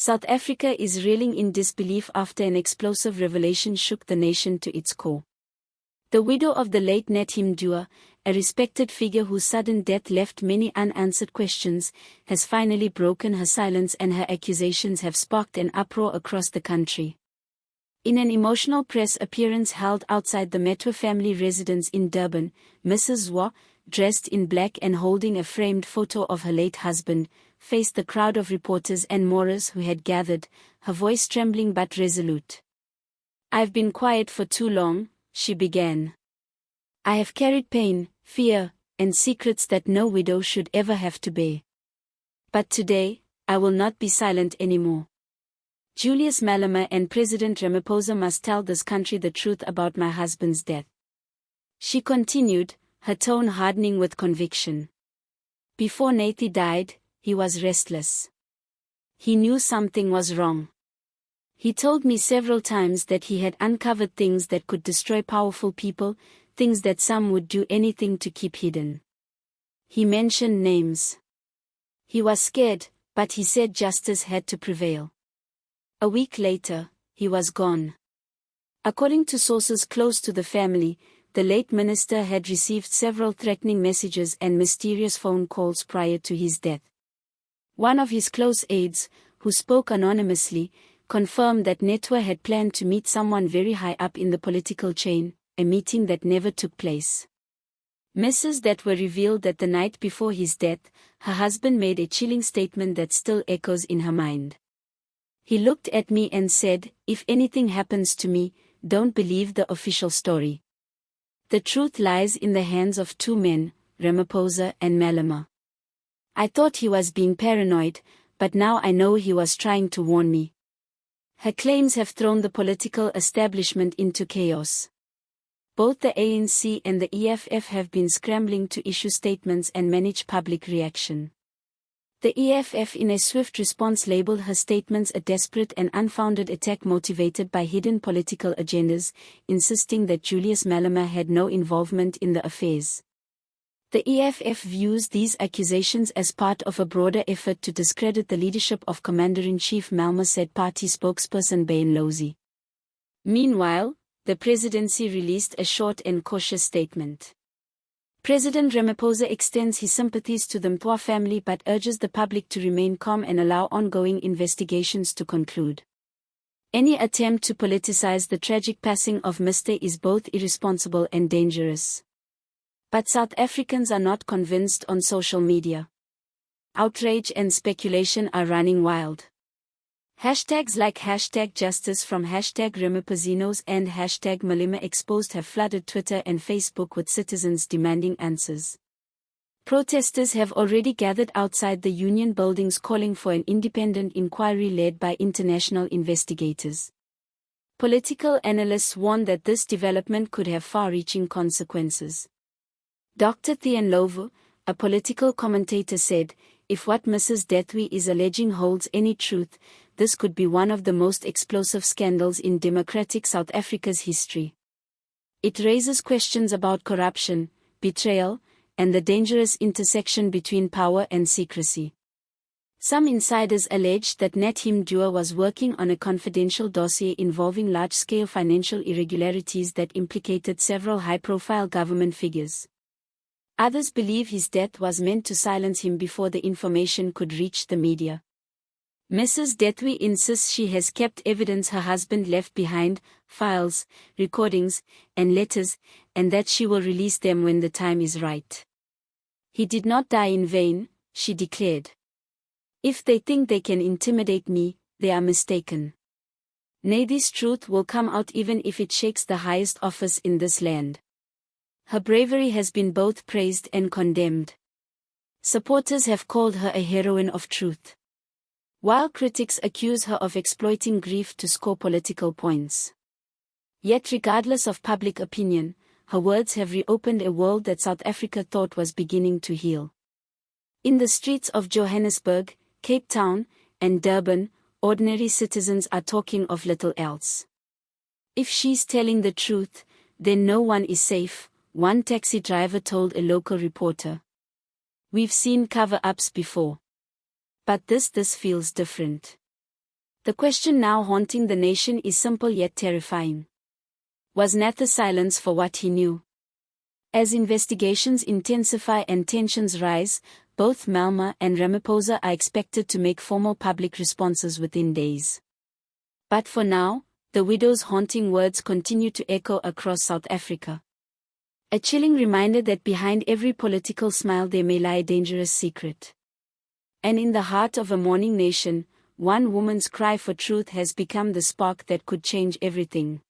South Africa is reeling in disbelief after an explosive revelation shook the nation to its core. The widow of the late Nathi Mthethwa, a respected figure whose sudden death left many unanswered questions, has finally broken her silence, and her accusations have sparked an uproar across the country. In an emotional press appearance held outside the Mthethwa family residence in Durban, Mrs. Zwa, dressed in black and holding a framed photo of her late husband, faced the crowd of reporters and mourners who had gathered, her voice trembling but resolute. "I've been quiet for too long," she began. "I have carried pain, fear, and secrets that no widow should ever have to bear. But today, I will not be silent anymore. Julius Malema and President Ramaphosa must tell this country the truth about my husband's death." She continued, her tone hardening with conviction. "Before Nathi died, he was restless. He knew something was wrong. He told me several times that he had uncovered things that could destroy powerful people, things that some would do anything to keep hidden. He mentioned names. He was scared, but he said justice had to prevail. A week later, he was gone." According to sources close to the family, the late minister had received several threatening messages and mysterious phone calls prior to his death. One of his close aides, who spoke anonymously, confirmed that Mthethwa had planned to meet someone very high up in the political chain, a meeting that never took place. Mrs. Mthethwa revealed that the night before his death, her husband made a chilling statement that still echoes in her mind. "He looked at me and said, 'If anything happens to me, don't believe the official story. The truth lies in the hands of two men, Ramaphosa and Malema.' I thought he was being paranoid, but now I know he was trying to warn me." Her claims have thrown the political establishment into chaos. Both the ANC and the EFF have been scrambling to issue statements and manage public reaction. The EFF in a swift response labeled her statements a desperate and unfounded attack motivated by hidden political agendas, insisting that Julius Malema had no involvement in the affairs. The EFF views these accusations as part of a broader effort to discredit the leadership of Commander-in-Chief Malema, said party spokesperson Bain Lozi. Meanwhile, the presidency released a short and cautious statement. President Ramaphosa extends his sympathies to the Mthethwa family but urges the public to remain calm and allow ongoing investigations to conclude. Any attempt to politicize the tragic passing of Mr. is both irresponsible and dangerous. But South Africans are not convinced on social media. Outrage and speculation are running wild. Hashtags like #Justice from #Ramaphosanos and #Malema Exposed have flooded Twitter and Facebook with citizens demanding answers. Protesters have already gathered outside the union buildings calling for an independent inquiry led by international investigators. Political analysts warn that this development could have far-reaching consequences. Dr. Thean Lovu, a political commentator, said, "If what Mrs. Mthethwa is alleging holds any truth, this could be one of the most explosive scandals in democratic South Africa's history. It raises questions about corruption, betrayal, and the dangerous intersection between power and secrecy." Some insiders alleged that Nathi Mthethwa was working on a confidential dossier involving large-scale financial irregularities that implicated several high-profile government figures. Others believe his death was meant to silence him before the information could reach the media. Mrs. Mthethwa insists she has kept evidence her husband left behind, files, recordings, and letters, and that she will release them when the time is right. "He did not die in vain," she declared. "If they think they can intimidate me, they are mistaken. Nathi's truth will come out even if it shakes the highest office in this land." Her bravery has been both praised and condemned. Supporters have called her a heroine of truth, while critics accuse her of exploiting grief to score political points. Yet regardless of public opinion, her words have reopened a world that South Africa thought was beginning to heal. In the streets of Johannesburg, Cape Town, and Durban, ordinary citizens are talking of little else. "If she's telling the truth, then no one is safe," one taxi driver told a local reporter. "We've seen cover-ups before. But this feels different." The question now haunting the nation is simple yet terrifying. Was Nathi silenced for what he knew? As investigations intensify and tensions rise, both Malema and Ramaphosa are expected to make formal public responses within days. But for now, the widow's haunting words continue to echo across South Africa. A chilling reminder that behind every political smile there may lie a dangerous secret. And in the heart of a mourning nation, one woman's cry for truth has become the spark that could change everything.